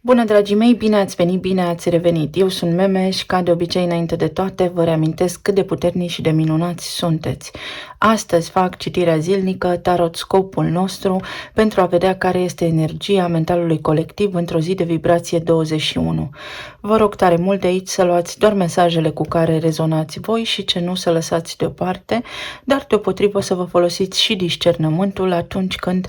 Bună, dragii mei, bine ați venit, bine ați revenit. Eu sunt Meme și, ca de obicei, înainte de toate, vă reamintesc cât de puternici și de minunați sunteți. Astăzi fac citirea zilnică, tarot-scopul nostru, pentru a vedea care este energia mentalului colectiv într-o zi de vibrație 21. Vă rog tare mult de aici să luați doar mesajele cu care rezonați voi și ce nu să lăsați deoparte, dar deopotrivă să vă folosiți și discernământul atunci când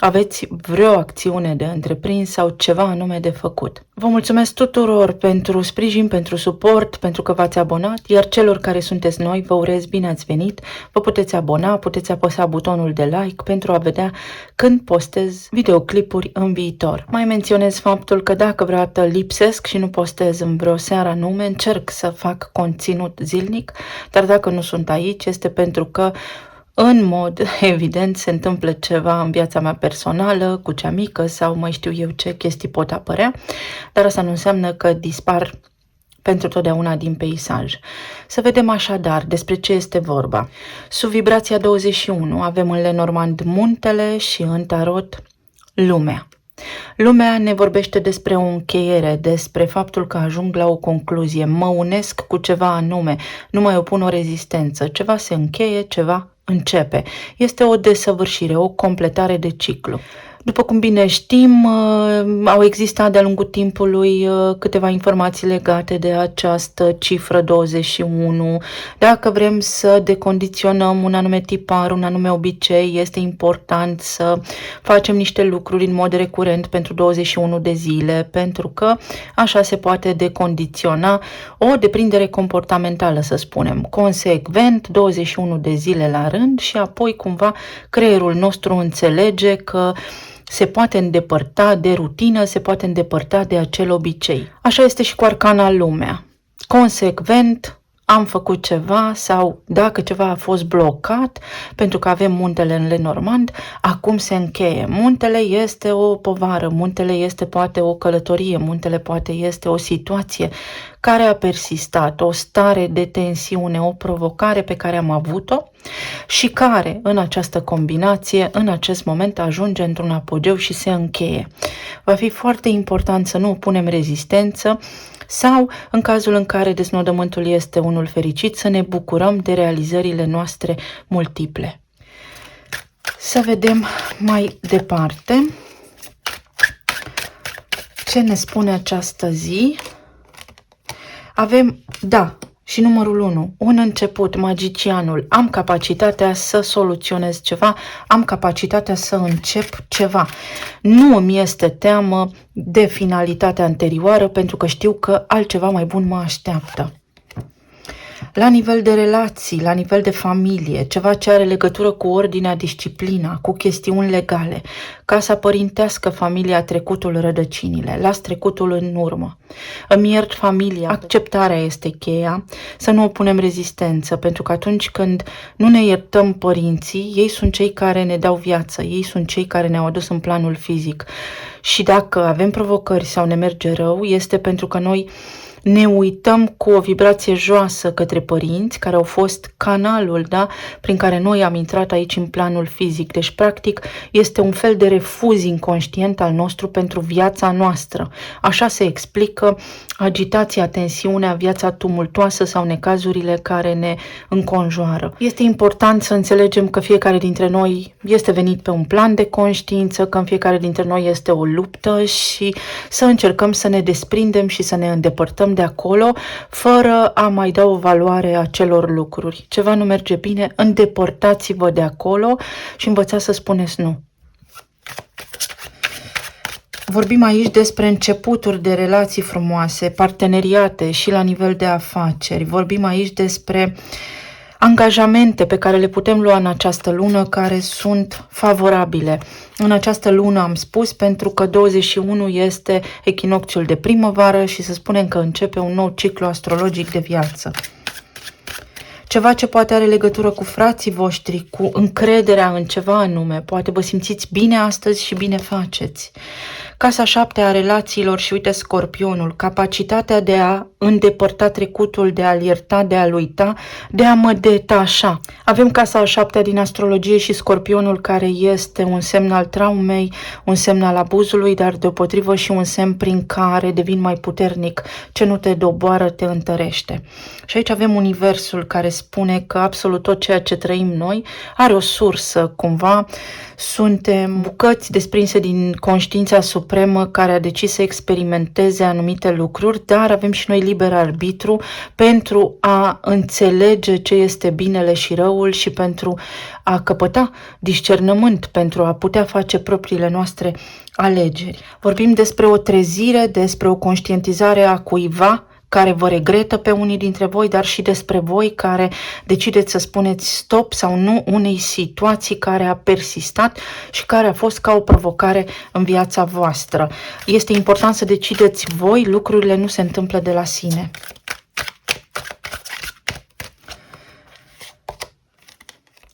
aveți vreo acțiune de întreprins sau ceva anume de făcut. Vă mulțumesc tuturor pentru sprijin, pentru suport, pentru că v-ați abonat, iar celor care sunteți noi vă urez bine ați venit. Vă puteți abona, puteți apăsa butonul de like pentru a vedea când postez videoclipuri în viitor. Mai menționez faptul că dacă vreodată lipsesc și nu postez în vreo seară anume, încerc să fac conținut zilnic, dar dacă nu sunt aici este pentru că în mod evident se întâmplă ceva în viața mea personală, cu cea mică sau mai știu eu ce chestii pot apărea, dar asta nu înseamnă că dispar pentru totdeauna din peisaj. Să vedem așadar despre ce este vorba. Sub vibrația 21 avem în Lenormand muntele și în tarot lumea. Lumea ne vorbește despre o încheiere, despre faptul că ajung la o concluzie, mă unesc cu ceva anume, nu mai opun o rezistență, ceva se încheie, ceva începe. Este o desăvârșire, o completare de ciclu. După cum bine știm, au existat de-a lungul timpului câteva informații legate de această cifră 21. Dacă vrem să decondiționăm un anume tipar, un anume obicei, este important să facem niște lucruri în mod recurent pentru 21 de zile, pentru că așa se poate decondiționa o deprindere comportamentală, să spunem, consecvent, 21 de zile la rând și apoi cumva creierul nostru înțelege că se poate îndepărta de rutină, se poate îndepărta de acel obicei. Așa este și cu arcana lumea. Consecvent am făcut ceva sau dacă ceva a fost blocat, pentru că avem muntele în Lenormand, acum se încheie. Muntele este o povară, muntele este poate o călătorie, muntele poate este o situație care a persistat, o stare de tensiune, o provocare pe care am avut-o și care, în această combinație, în acest moment ajunge într-un apogeu și se încheie. Va fi foarte important să nu opunem rezistență sau, în cazul în care desnodământul este unul fericit, să ne bucurăm de realizările noastre multiple. Să vedem mai departe ce ne spune această zi. Avem, și numărul 1, un început, magicianul, am capacitatea să soluționez ceva, am capacitatea să încep ceva. Nu îmi este teamă de finalitatea anterioară pentru că știu că altceva mai bun mă așteaptă. La nivel de relații, la nivel de familie, ceva ce are legătură cu ordinea, disciplina, cu chestiuni legale, casa părintească, familia, trecutul, rădăcinile, las trecutul în urmă. Îmi iert familia, acceptarea este cheia, să nu opunem rezistență, pentru că atunci când nu ne iertăm părinții, ei sunt cei care ne dau viață, ei sunt cei care ne-au adus în planul fizic. Și dacă avem provocări sau ne merge rău, este pentru că noi ne uităm cu o vibrație joasă către părinți, care au fost canalul, prin care noi am intrat aici în planul fizic. Deci, practic, este un fel de refuz inconștient al nostru pentru viața noastră. Așa se explică agitația, tensiunea, viața tumultoasă sau necazurile care ne înconjoară. Este important să înțelegem că fiecare dintre noi este venit pe un plan de conștiință, că în fiecare dintre noi este o luptă și să încercăm să ne desprindem și să ne îndepărtăm de acolo, fără a mai da o valoare acelor lucruri. Ceva nu merge bine, îndepărtați-vă de acolo și învățați să spuneți nu. Vorbim aici despre începuturi de relații frumoase, parteneriate și la nivel de afaceri. Vorbim aici despre angajamente pe care le putem lua în această lună care sunt favorabile. În această lună am spus pentru că 21 este echinocțiul de primăvară și să spunem că începe un nou ciclu astrologic de viață. Ceva ce poate are legătură cu frații voștri, cu încrederea în ceva anume. Poate vă simțiți bine astăzi și bine faceți. Casa 7 a relațiilor și uite Scorpionul, capacitatea de a îndepărta trecutul, de a-l ierta, de a-l uita, de a mă detașa. Avem casa a 7 din astrologie și Scorpionul, care este un semn al traumei, un semn al abuzului, dar deopotrivă și un semn prin care devin mai puternic. Ce nu te doboară, te întărește. Și aici avem universul care spune că absolut tot ceea ce trăim noi are o sursă, cumva. Suntem bucăți desprinse din conștiința supremă care a decis să experimenteze anumite lucruri, dar avem și noi liber arbitru pentru a înțelege ce este binele și răul și pentru a căpăta discernământ, pentru a putea face propriile noastre alegeri. Vorbim despre o trezire, despre o conștientizare a cuiva care vă regretă pe unii dintre voi, dar și despre voi care decideți să spuneți stop sau nu unei situații care a persistat și care a fost ca o provocare în viața voastră. Este important să decideți voi, lucrurile nu se întâmplă de la sine.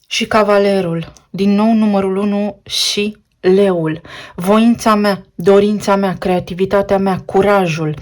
Și cavalerul, din nou numărul 1 și leul, voința mea, dorința mea, creativitatea mea, curajul,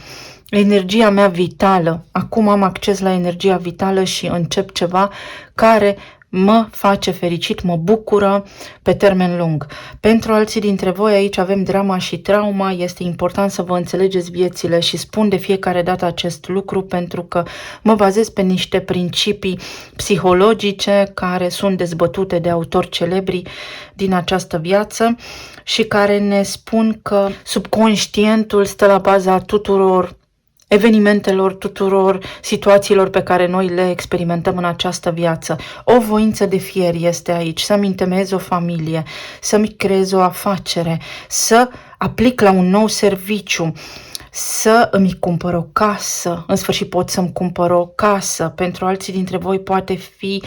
energia mea vitală. Acum am acces la energia vitală și încep ceva care mă face fericit, mă bucură pe termen lung. Pentru alții dintre voi aici avem drama și trauma, este important să vă înțelegeți viețile și spun de fiecare dată acest lucru pentru că mă bazez pe niște principii psihologice care sunt dezbătute de autori celebri din această viață și care ne spun că subconștientul stă la baza tuturor evenimentelor, tuturor situațiilor pe care noi le experimentăm în această viață. O voință de fier este aici, să-mi întemeiez o familie, să-mi creez o afacere, să aplic la un nou serviciu, să îmi cumpăr o casă, în sfârșit pot să-mi cumpăr o casă. Pentru alții dintre voi poate fi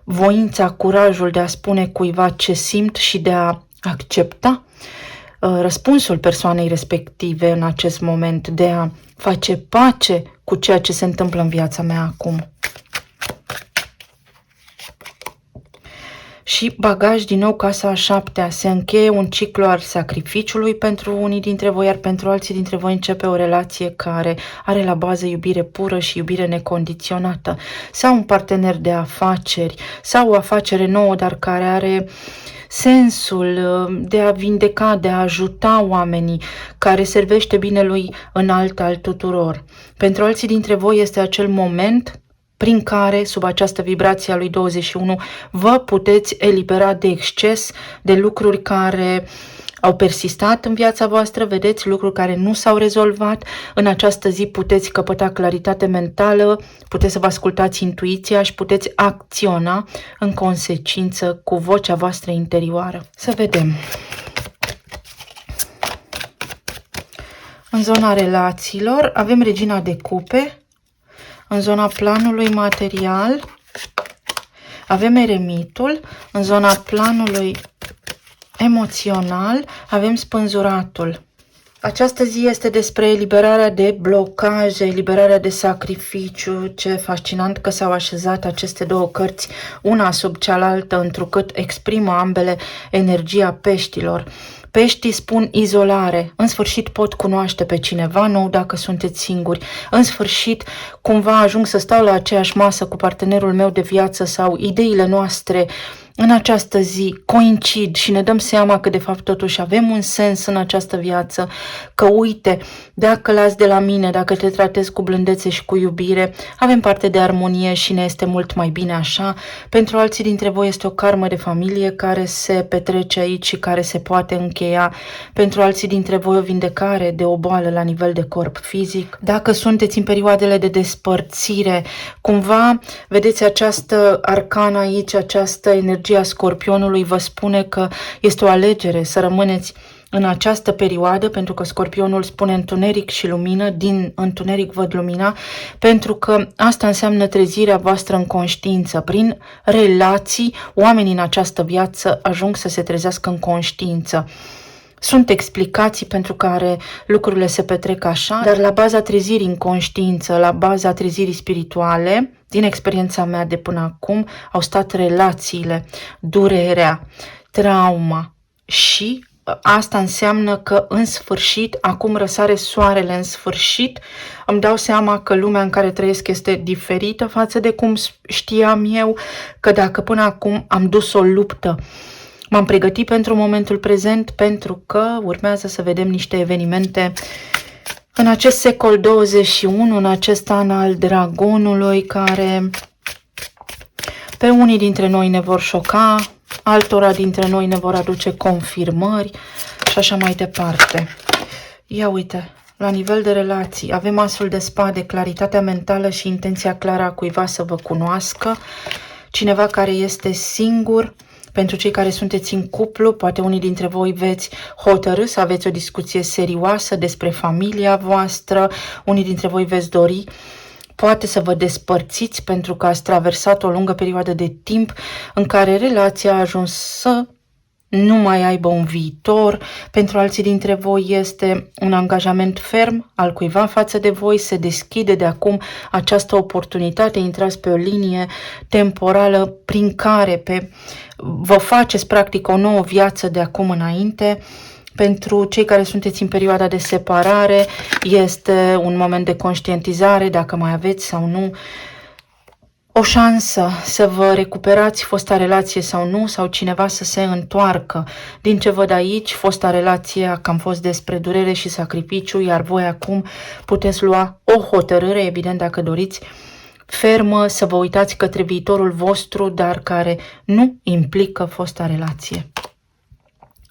voința, curajul de a spune cuiva ce simt și de a accepta răspunsul persoanei respective în acest moment, de a face pace cu ceea ce se întâmplă în viața mea acum. Și bagaj, din nou casa a 7-a, se încheie un ciclu al sacrificiului pentru unii dintre voi, iar pentru alții dintre voi începe o relație care are la bază iubire pură și iubire necondiționată, sau un partener de afaceri, sau o afacere nouă, dar care are sensul de a vindeca, de a ajuta oamenii, care servește binelui înalt al tuturor. Pentru alții dintre voi este acel moment prin care, sub această vibrație a lui 21, vă puteți elibera de exces, de lucruri care au persistat în viața voastră, vedeți, lucruri care nu s-au rezolvat. În această zi puteți căpăta claritate mentală, puteți să vă ascultați intuiția și puteți acționa în consecință cu vocea voastră interioară. Să vedem. În zona relațiilor avem Regina de Cupe, în zona planului material avem Eremitul, în zona planului emoțional avem Spânzuratul. Această zi este despre eliberarea de blocaje, eliberarea de sacrificiu. Ce fascinant că s-au așezat aceste două cărți una sub cealaltă, întrucât exprimă ambele energia peștilor. Peștii spun izolare, în sfârșit pot cunoaște pe cineva nou dacă sunteți singuri, în sfârșit cumva ajung să stau la aceeași masă cu partenerul meu de viață sau ideile noastre în această zi coincid și ne dăm seama că de fapt totuși avem un sens în această viață, că uite, dacă las de la mine, dacă te tratez cu blândețe și cu iubire, avem parte de armonie și ne este mult mai bine așa. Pentru alții dintre voi este o karmă de familie care se petrece aici și care se poate încheia. Pentru alții dintre voi o vindecare de o boală la nivel de corp fizic. Dacă sunteți în perioadele de despărțire, cumva vedeți această arcană aici, această energie a Scorpionului vă spune că este o alegere să rămâneți în această perioadă, pentru că Scorpionul spune întuneric și lumină, din întuneric văd lumina, pentru că asta înseamnă trezirea voastră în conștiință. Prin relații, oamenii în această viață ajung să se trezească în conștiință. Sunt explicații pentru care lucrurile se petrec așa, dar la baza trezirii în conștiință, la baza trezirii spirituale, din experiența mea de până acum, au stat relațiile, durerea, trauma și asta înseamnă că în sfârșit, acum răsare soarele, în sfârșit îmi dau seama că lumea în care trăiesc este diferită față de cum știam eu, că dacă până acum am dus o luptă, m-am pregătit pentru momentul prezent, pentru că urmează să vedem niște evenimente în acest secol 21, în acest an al dragonului, care pe unii dintre noi ne vor șoca, altora dintre noi ne vor aduce confirmări și așa mai departe. Ia uite, la nivel de relații, avem asul de spade, claritatea mentală și intenția clară a cuiva să vă cunoască, cineva care este singur. Pentru cei care sunteți în cuplu, poate unii dintre voi veți hotărâ să aveți o discuție serioasă despre familia voastră, unii dintre voi veți dori poate să vă despărțiți pentru că ați traversat o lungă perioadă de timp în care relația a ajuns să nu mai aibă un viitor. Pentru alții dintre voi este un angajament ferm al cuiva față de voi, se deschide de acum această oportunitate, intrați pe o linie temporală prin care vă faceți practic o nouă viață de acum înainte. Pentru cei care sunteți în perioada de separare, este un moment de conștientizare, dacă mai aveți sau nu o șansă să vă recuperați fosta relație sau nu, sau cineva să se întoarcă. Din ce văd aici, fosta relație a cam fost despre durere și sacrificiu, iar voi acum puteți lua o hotărâre, evident dacă doriți, fermă, să vă uitați către viitorul vostru, dar care nu implică fosta relație.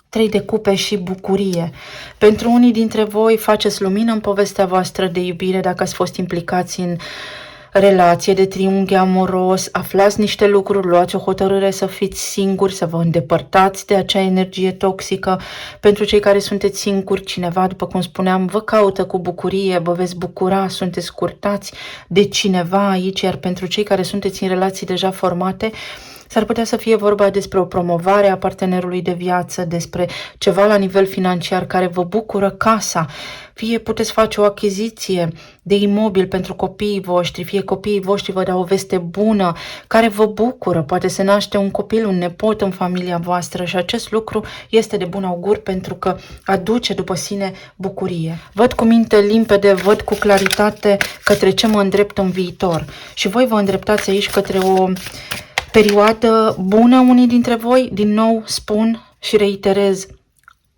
3 de cupe și bucurie. Pentru unii dintre voi faceți lumină în povestea voastră de iubire, dacă ați fost implicați în relație de triunghi amoros, aflați niște lucruri, luați o hotărâre să fiți singuri, să vă îndepărtați de acea energie toxică. Pentru cei care sunteți singuri, cineva, după cum spuneam, vă caută cu bucurie, vă veți bucura, sunteți scurtați de cineva aici, iar pentru cei care sunteți în relații deja formate, s-ar putea să fie vorba despre o promovare a partenerului de viață, despre ceva la nivel financiar care vă bucură casa. Fie puteți face o achiziție de imobil pentru copiii voștri, fie copiii voștri vă dau o veste bună care vă bucură. Poate se naște un copil, un nepot în familia voastră și acest lucru este de bun augur pentru că aduce după sine bucurie. Văd cu minte limpede, văd cu claritate către ce mă îndrept în viitor și voi vă îndreptați aici către o perioadă bună. Unii dintre voi, din nou spun și reiterez,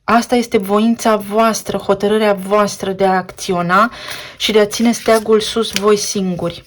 asta este voința voastră, hotărârea voastră de a acționa și de a ține steagul sus voi singuri.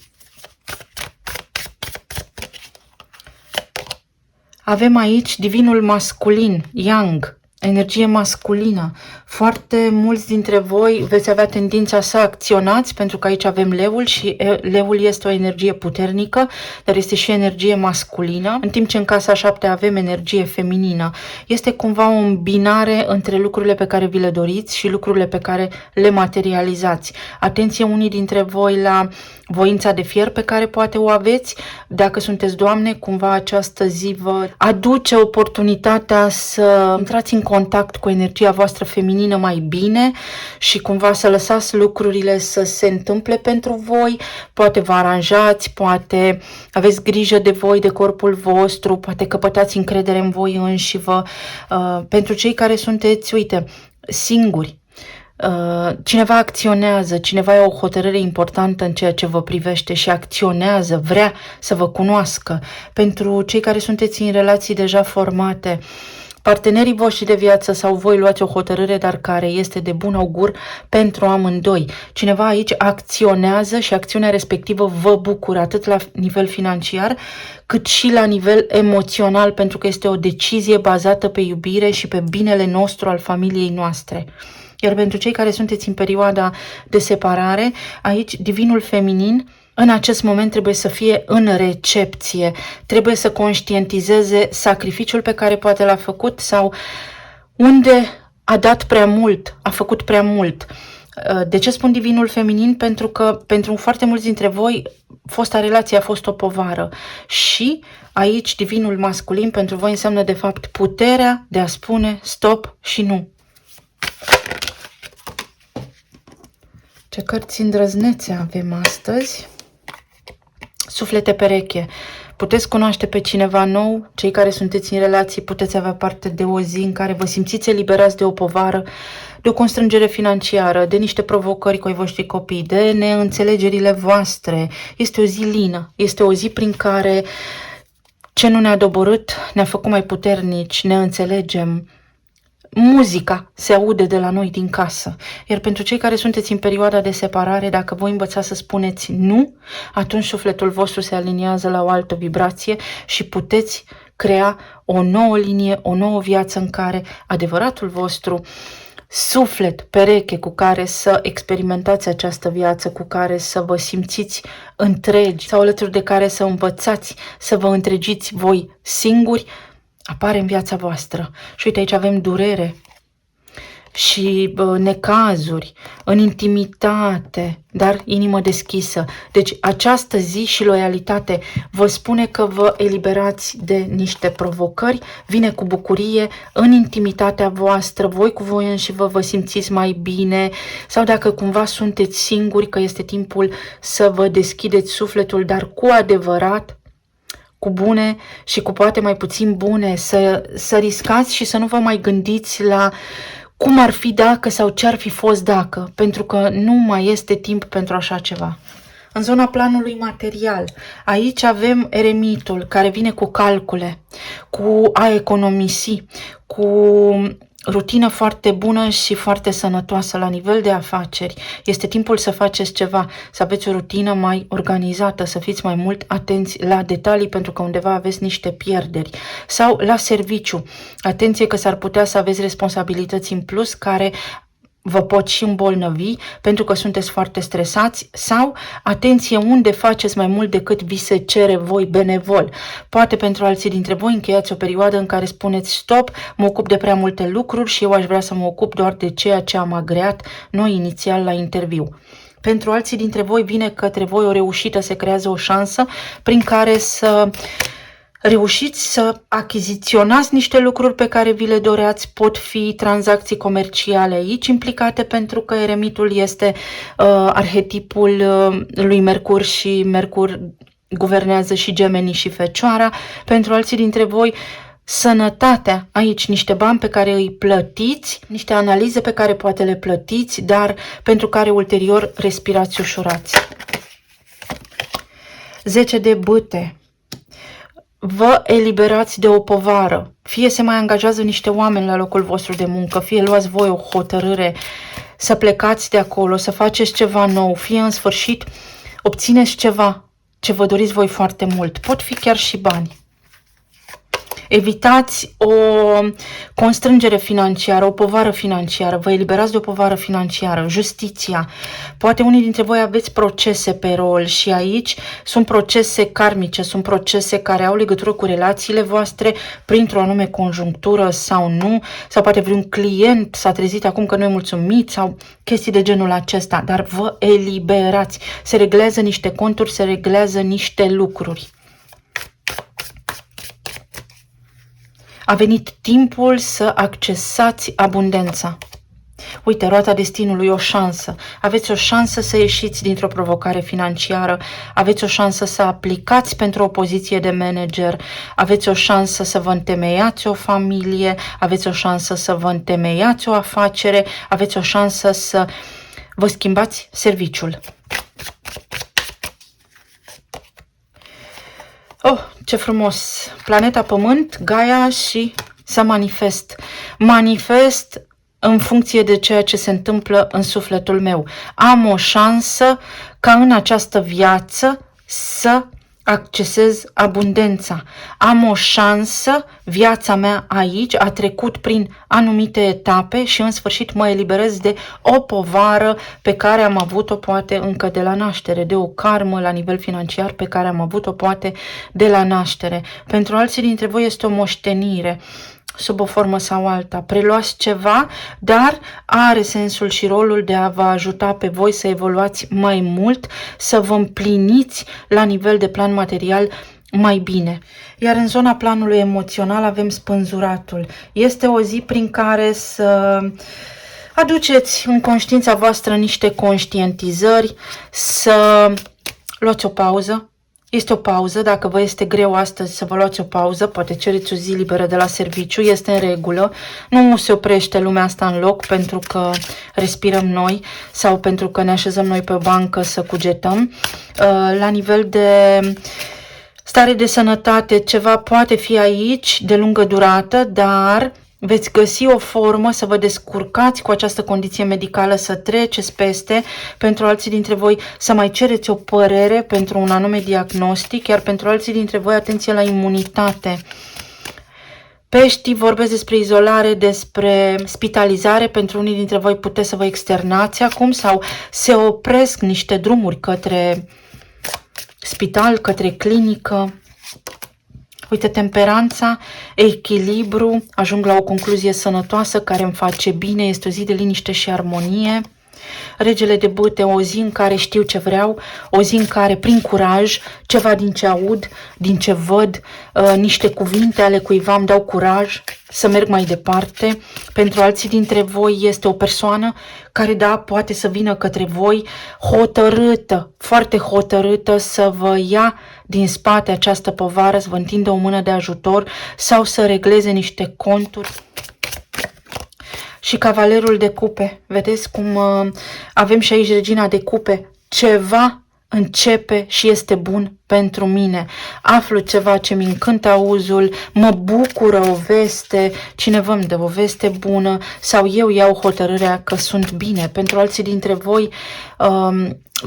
Avem aici divinul masculin, yang, energie masculină. Foarte mulți dintre voi veți avea tendința să acționați, pentru că aici avem leul și leul este o energie puternică, dar este și energie masculină, în timp ce în casa 7 avem energie feminină. Este cumva o îmbinare între lucrurile pe care vi le doriți și lucrurile pe care le materializați. Atenție unii dintre voi la voința de fier pe care poate o aveți. Dacă sunteți doamne, cumva această zi vă aduce oportunitatea să intrați în contact cu energia voastră feminină mai bine și cumva să lăsați lucrurile să se întâmple pentru voi. Poate vă aranjați, poate aveți grijă de voi, de corpul vostru, poate căpătați încredere în voi înșivă. Pentru cei care sunteți, uite, singuri, cineva acționează, cineva ia o hotărâre importantă în ceea ce vă privește și acționează, vrea să vă cunoască. Pentru cei care sunteți în relații deja formate, partenerii voștri de viață sau voi luați o hotărâre, dar care este de bun augur pentru amândoi. Cineva aici acționează și acțiunea respectivă vă bucură atât la nivel financiar cât și la nivel emoțional, pentru că este o decizie bazată pe iubire și pe binele nostru al familiei noastre. Iar pentru cei care sunteți în perioada de separare, aici divinul feminin în acest moment trebuie să fie în recepție, trebuie să conștientizeze sacrificiul pe care poate l-a făcut sau unde a dat prea mult, a făcut prea mult. De ce spun divinul feminin? Pentru că pentru foarte mulți dintre voi fosta relație a fost o povară și aici divinul masculin pentru voi înseamnă de fapt puterea de a spune stop și nu. Ce cărți îndrăznețe avem astăzi? Suflete pereche. puteți cunoaște pe cineva nou, cei care sunteți în relații puteți avea parte de o zi în care vă simțiți eliberați de o povară, de o constrângere financiară, de niște provocări cu ai voștri copii, de neînțelegerile voastre. Este o zi lină, este o zi prin care ce nu ne-a doborât ne-a făcut mai puternici, ne înțelegem. Muzica se aude de la noi din casă, iar pentru cei care sunteți în perioada de separare, dacă voi învățați să spuneți nu, atunci sufletul vostru se aliniază la o altă vibrație și puteți crea o nouă linie, o nouă viață în care adevăratul vostru suflet, pereche cu care să experimentați această viață, cu care să vă simțiți întregi sau alături de care să învățați să vă întregiți voi singuri, apare în viața voastră. Și uite, aici avem durere și necazuri, în intimitate, dar inimă deschisă. Deci această zi și loialitate vă spune că vă eliberați de niște provocări, vine cu bucurie, în intimitatea voastră, voi cu voi înși vă simțiți mai bine, sau dacă cumva sunteți singuri, că este timpul să vă deschideți sufletul, dar cu adevărat, cu bune și cu poate mai puțin bune, să riscați și să nu vă mai gândiți la cum ar fi dacă sau ce ar fi fost dacă, pentru că nu mai este timp pentru așa ceva. În zona planului material, aici avem eremitul care vine cu calcule, cu a economisi, cu rutină foarte bună și foarte sănătoasă la nivel de afaceri. Este timpul să faceți ceva, să aveți o rutină mai organizată, să fiți mai mult atenți la detalii pentru că undeva aveți niște pierderi. Sau la serviciu. Atenție că s-ar putea să aveți responsabilități în plus care vă pot și îmbolnăvi pentru că sunteți foarte stresați sau, atenție, unde faceți mai mult decât vi se cere voi benevol. Poate pentru alții dintre voi încheiați o perioadă în care spuneți stop, mă ocup de prea multe lucruri și eu aș vrea să mă ocup doar de ceea ce am agreat noi inițial la interviu. Pentru alții dintre voi vine către voi o reușită, se creează o șansă prin care să reușiți să achiziționați niște lucruri pe care vi le doreați, pot fi tranzacții comerciale aici implicate pentru că eremitul este arhetipul lui Mercur și Mercur guvernează și Gemenii și Fecioara. Pentru alții dintre voi, sănătatea, aici niște bani pe care îi plătiți, niște analize pe care poate le plătiți, dar pentru care ulterior respirați ușurați. 10 de bâte. Vă eliberați de o povară, fie se mai angajează niște oameni la locul vostru de muncă, fie luați voi o hotărâre să plecați de acolo, să faceți ceva nou, fie în sfârșit obțineți ceva ce vă doriți voi foarte mult, pot fi chiar și bani. Evitați o constrângere financiară, o povară financiară, vă eliberați de o povară financiară, justiția. Poate unii dintre voi aveți procese pe rol și aici sunt procese karmice, sunt procese care au legătură cu relațiile voastre printr-o anume conjunctură sau nu, sau poate vreun client s-a trezit acum că nu e mulțumit sau chestii de genul acesta, dar vă eliberați, se reglează niște conturi, se reglează niște lucruri. A venit timpul să accesați abundența. Uite, roata destinului, o șansă. Aveți o șansă să ieșiți dintr-o provocare financiară, aveți o șansă să aplicați pentru o poziție de manager, aveți o șansă să vă întemeiați o familie, aveți o șansă să vă întemeiați o afacere, aveți o șansă să vă schimbați serviciul. Oh, ce frumos! Planeta Pământ, Gaia și să manifest. Manifest în funcție de ceea ce se întâmplă în sufletul meu. Am o șansă ca în această viață să accesez abundența. Am o șansă, viața mea aici a trecut prin anumite etape și în sfârșit mă eliberez de o povară pe care am avut-o poate încă de la naștere, de o karmă la nivel financiar pe care am avut-o poate de la naștere. Pentru alții dintre voi este o moștenire sub o formă sau alta. Preluați ceva, dar are sensul și rolul de a vă ajuta pe voi să evoluați mai mult, să vă împliniți la nivel de plan material mai bine. Iar în zona planului emoțional avem spânzuratul. Este o zi prin care să aduceți în conștiința voastră niște conștientizări, să luați o pauză, Este o pauză, dacă vă este greu astăzi să vă luați o pauză, poate cereți o zi liberă de la serviciu, este în regulă. Nu se oprește lumea asta în loc pentru că respirăm noi sau pentru că ne așezăm noi pe o bancă să cugetăm. La nivel de stare de sănătate, ceva poate fi aici de lungă durată, dar veți găsi o formă să vă descurcați cu această condiție medicală, să treceți peste. Pentru alții dintre voi să mai cereți o părere pentru un anume diagnostic, iar pentru alții dintre voi atenție la imunitate. Peștii vorbesc despre izolare, despre spitalizare. Pentru unii dintre voi puteți să vă externați acum sau se opresc niște drumuri către spital, către clinică. Uite, temperanța, echilibru, ajung la o concluzie sănătoasă care îmi face bine, este o zi de liniște și armonie. Regele de bâte, o zi în care știu ce vreau, o zi în care, prin curaj, ceva din ce aud, din ce văd, niște cuvinte ale cuiva îmi dau curaj să merg mai departe. Pentru alții dintre voi este o persoană care, da, poate să vină către voi hotărâtă, foarte hotărâtă să vă ia din spate această povară, să vă întindă o mână de ajutor sau să regleze niște conturi. Și cavalerul de cupe, vedeți cum avem și aici regina de cupe, ceva începe și este bun pentru mine. Aflu ceva ce mi încântă auzul, mă bucură o veste, cineva îmi dă o veste bună sau eu iau hotărârea că sunt bine. Pentru alții dintre voi,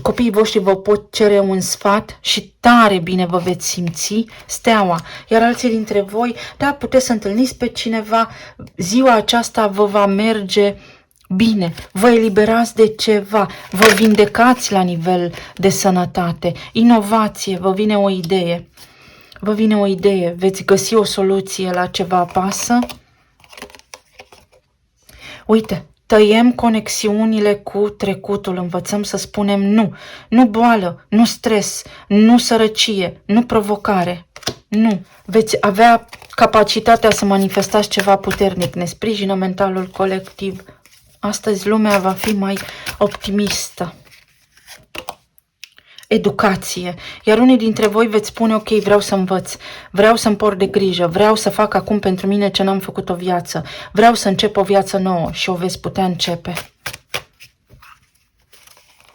copiii voștri vă pot cere un sfat și tare bine vă veți simți, steaua. Iar alții dintre voi, da, puteți să întâlniți pe cineva, ziua aceasta vă va merge bine, vă eliberați de ceva, vă vindecați la nivel de sănătate, inovație, vă vine o idee. Vă vine o idee, veți găsi o soluție la ce vă apasă. Uite, tăiem conexiunile cu trecutul, învățăm să spunem nu. Nu boală, nu stres, nu sărăcie, nu provocare. Nu, veți avea capacitatea să manifestați ceva puternic, ne sprijină mentalul colectiv. Astăzi lumea va fi mai optimistă. Educație. Iar unii dintre voi veți spune, ok, vreau să învăț, vreau să-mi port de grijă, vreau să fac acum pentru mine ce n-am făcut o viață, vreau să încep o viață nouă și o veți putea începe.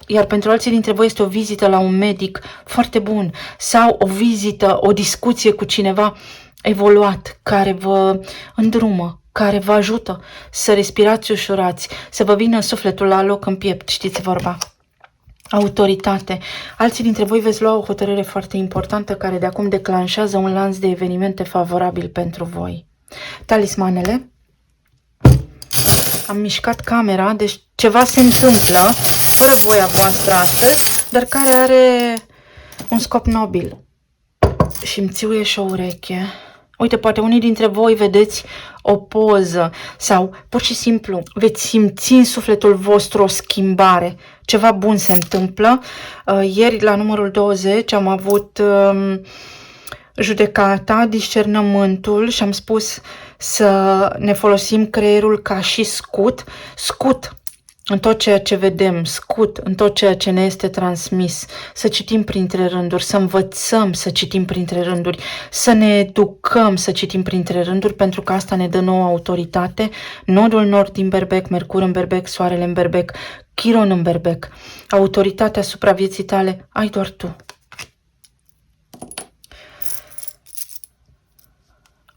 Iar pentru alții dintre voi este o vizită la un medic foarte bun sau o vizită, o discuție cu cineva evoluat care vă îndrumă, care vă ajută să respirați ușurați, să vă vină sufletul la loc în piept, știți vorba. Autoritate. Alții dintre voi veți lua o hotărâre foarte importantă care de acum declanșează un lanț de evenimente favorabil pentru voi. Talismanele. Am mișcat camera, deci ceva se întâmplă, fără voia voastră astăzi, dar care are un scop nobil. Și îmi țiuie și o ureche. Uite, poate unii dintre voi vedeți o poză sau pur și simplu veți simți în sufletul vostru o schimbare. Ceva bun se întâmplă. Ieri la numărul 20 am avut judecata, discernământul și am spus să ne folosim creierul ca și scut în tot ceea ce vedem, scut în tot ceea ce ne este transmis, să citim printre rânduri, să învățăm să citim printre rânduri, să ne educăm să citim printre rânduri, pentru că asta ne dă nouă autoritate. Nodul nord din Berbec, Mercur în Berbec, Soarele în Berbec, Chiron în Berbec. Autoritatea asupra vieții tale ai doar tu.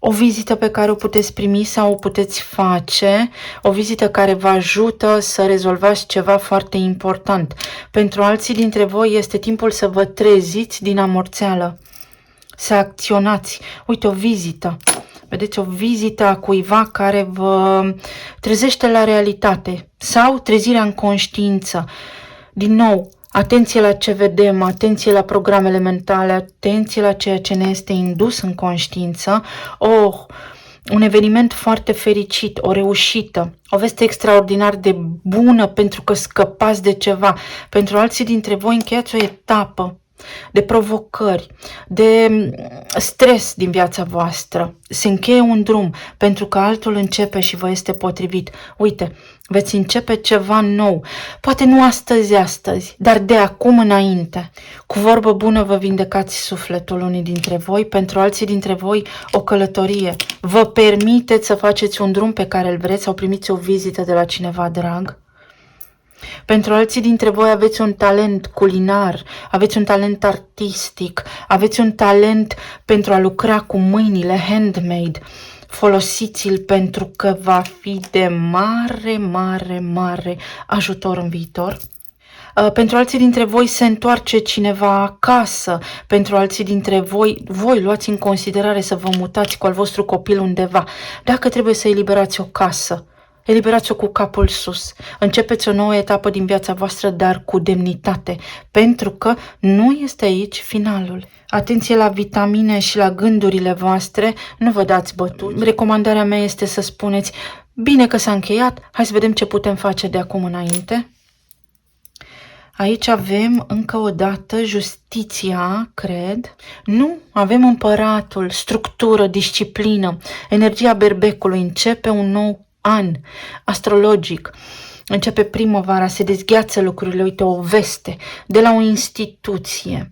O vizită pe care o puteți primi sau o puteți face, o vizită care vă ajută să rezolvați ceva foarte important. Pentru alții dintre voi este timpul să vă treziți din amorțeală, să acționați. Uite, o vizită. Vedeți, o vizită a cuiva care vă trezește la realitate sau trezirea în conștiință. Din nou, atenție la ce vedem, atenție la programele mentale, atenție la ceea ce ne este indus în conștiință. Un eveniment foarte fericit, o reușită, o veste extraordinar de bună pentru că scăpați de ceva. Pentru alții dintre voi încheiați o etapă. de provocări, de stres din viața voastră. Se încheie un drum pentru că altul începe și vă este potrivit. Uite, veți începe ceva nou. Poate nu astăzi, dar de acum înainte. Cu vorbă bună vă vindecați sufletul unii dintre voi, pentru alții dintre voi o călătorie. Vă permiteți să faceți un drum pe care îl vreți sau primiți o vizită de la cineva drag. Pentru alții dintre voi aveți un talent culinar, aveți un talent artistic, aveți un talent pentru a lucra cu mâinile, handmade. Folosiți-l pentru că va fi de mare ajutor în viitor. Pentru alții dintre voi se întoarce cineva acasă, pentru alții dintre voi luați în considerare să vă mutați cu al vostru copil undeva. Dacă trebuie să eliberați o casă, eliberați-o cu capul sus. Începeți o nouă etapă din viața voastră, dar cu demnitate, pentru că nu este aici finalul. Atenție la vitamine și la gândurile voastre, nu vă dați bătuți. Recomandarea mea este să spuneți, bine că s-a încheiat, hai să vedem ce putem face de acum înainte. Aici avem încă o dată justiția, cred. Nu, avem împăratul, structură, disciplină, energia berbecului, începe un nou an astrologic. Începe primăvara, se dezgheață lucrurile, uite, o veste de la o instituție.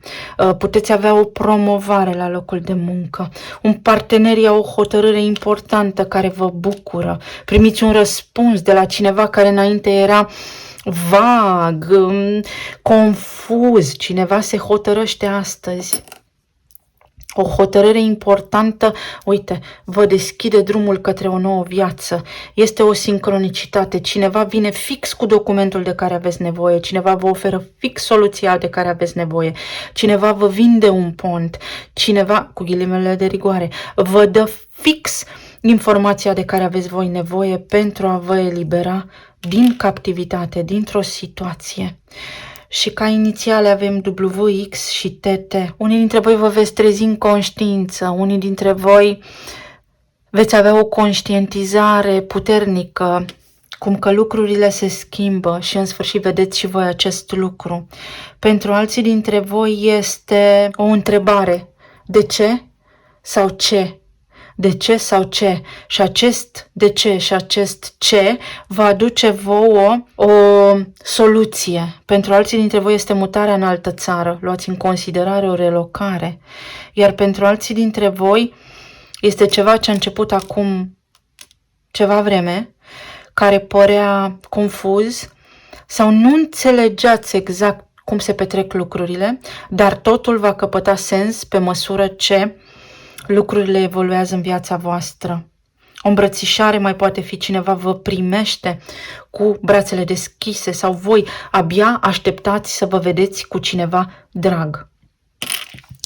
Puteți avea o promovare la locul de muncă. Un partener ia o hotărâre importantă care vă bucură. Primiți un răspuns de la cineva care înainte era vag, confuz. Cineva se hotărăște astăzi. O hotărâre importantă, uite, vă deschide drumul către o nouă viață. Este o sincronicitate. Cineva vine fix cu documentul de care aveți nevoie. Cineva vă oferă fix soluția de care aveți nevoie. Cineva vă vinde un pont. Cineva, cu ghilimele de rigoare, vă dă fix informația de care aveți voi nevoie pentru a vă elibera din captivitate, dintr-o situație. Și ca inițiale avem WX și TT. Unii dintre voi vă veți trezi în conștiință, unii dintre voi veți avea o conștientizare puternică, cum că lucrurile se schimbă și în sfârșit vedeți și voi acest lucru. Pentru alții dintre voi este o întrebare. De ce sau ce? De ce sau ce? Și acest de ce și acest ce va aduce vouă o soluție. Pentru alții dintre voi este mutarea în altă țară. Luați în considerare o relocare. Iar pentru alții dintre voi este ceva ce a început acum ceva vreme, care părea confuz sau nu înțelegeați exact cum se petrec lucrurile, dar totul va căpăta sens pe măsură ce lucrurile evoluează în viața voastră. O îmbrățișare mai poate fi cineva vă primește cu brațele deschise sau voi abia așteptați să vă vedeți cu cineva drag.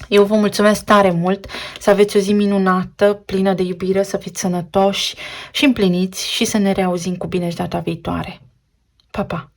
Eu vă mulțumesc tare mult, să aveți o zi minunată, plină de iubire, să fiți sănătoși și împliniți și să ne reauzim cu bine și data viitoare. Pa, pa!